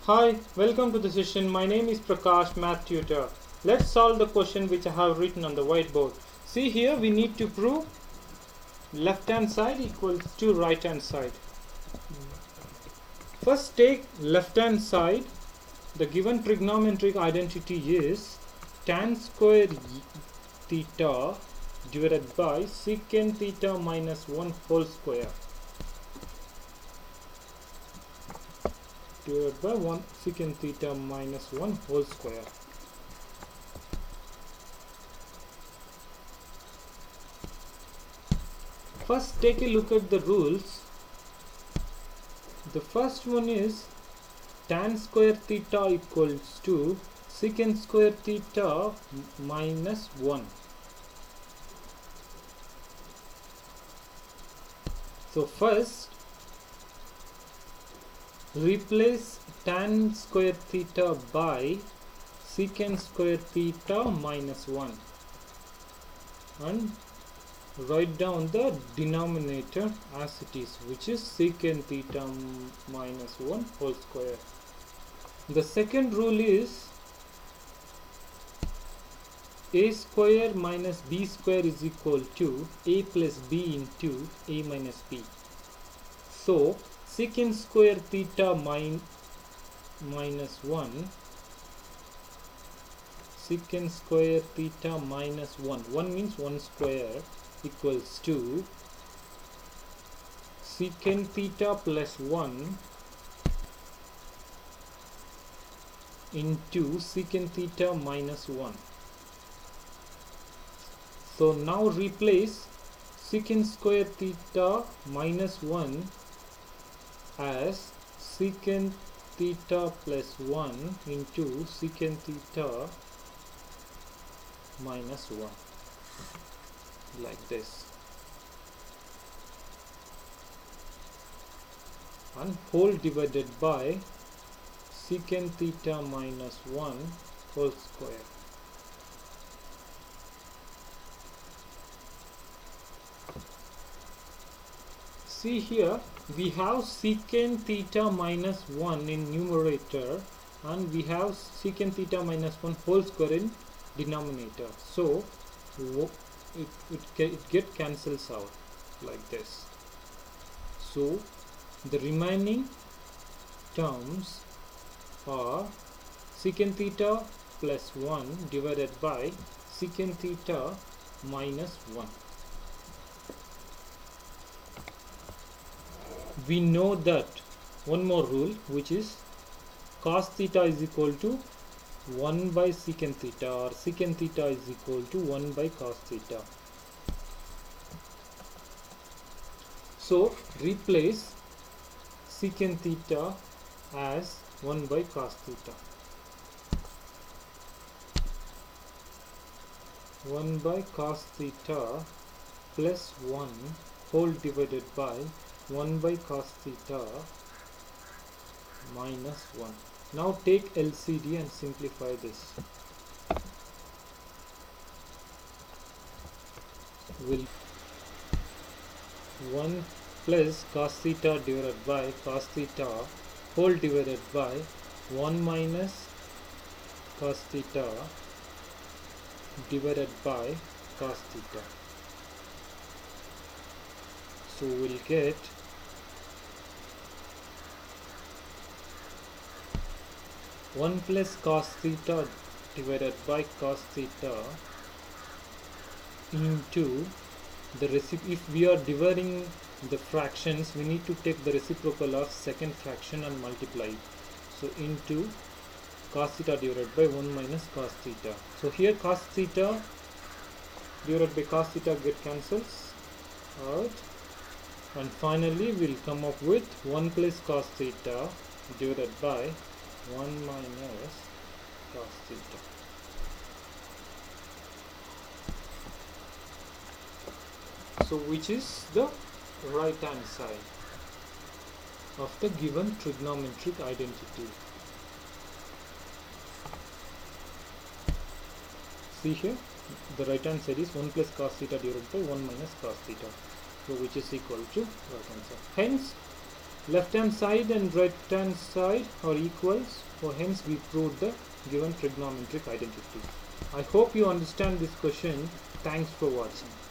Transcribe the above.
Hi, welcome to the session. My name is Prakash, Math Tutor. Let's solve the question which I have written on the whiteboard. See here, we need to prove left hand side equals to right hand side. First take left hand side. The given trigonometric identity is tan square theta divided by secant theta minus 1 whole square. Divided by 1 secant theta minus 1 whole square. First take a look at the rules. The first one is tan square theta equals to secant square theta minus 1. So first replace tan square theta by secant square theta minus 1 and write down the denominator as it is, which is secant theta minus 1 whole square. The second rule is a square minus b square is equal to a plus b into a minus b. So secant square theta minus 1, secant square theta minus 1 means 1 square, equals to secant theta plus 1 into secant theta minus 1. So now replace secant square theta minus 1 as secant theta plus 1 into secant theta minus 1, like this, and whole divided by secant theta minus 1 whole square. See here, we have secant theta minus 1 in numerator and we have secant theta minus 1 whole square in denominator. So it get cancels out like this. So the remaining terms are secant theta plus 1 divided by secant theta minus 1. We know that one more rule, which is cos theta is equal to 1 by secant theta, or secant theta is equal to 1 by cos theta. So replace secant theta as 1 by cos theta. 1 by cos theta plus 1 whole divided by 1 by cos theta minus 1. Now take LCD and simplify this. Will 1 plus cos theta divided by cos theta whole divided by 1 minus cos theta divided by cos theta. So we'll get 1 plus cos theta divided by cos theta into the if we are dividing the fractions, we need to take the reciprocal of second fraction and multiply. So into cos theta divided by 1 minus cos theta. So here cos theta divided by cos theta get cancels out, and finally we'll come up with 1 plus cos theta divided by 1 minus cos theta. So which is the right hand side of the given trigonometric identity. See here, the right hand side is 1 plus cos theta divided by 1 minus cos theta, so which is equal to right hand side. Hence Left hand side and right hand side are equals, so hence we proved the given trigonometric identity. I hope you understand this question. Thanks for watching.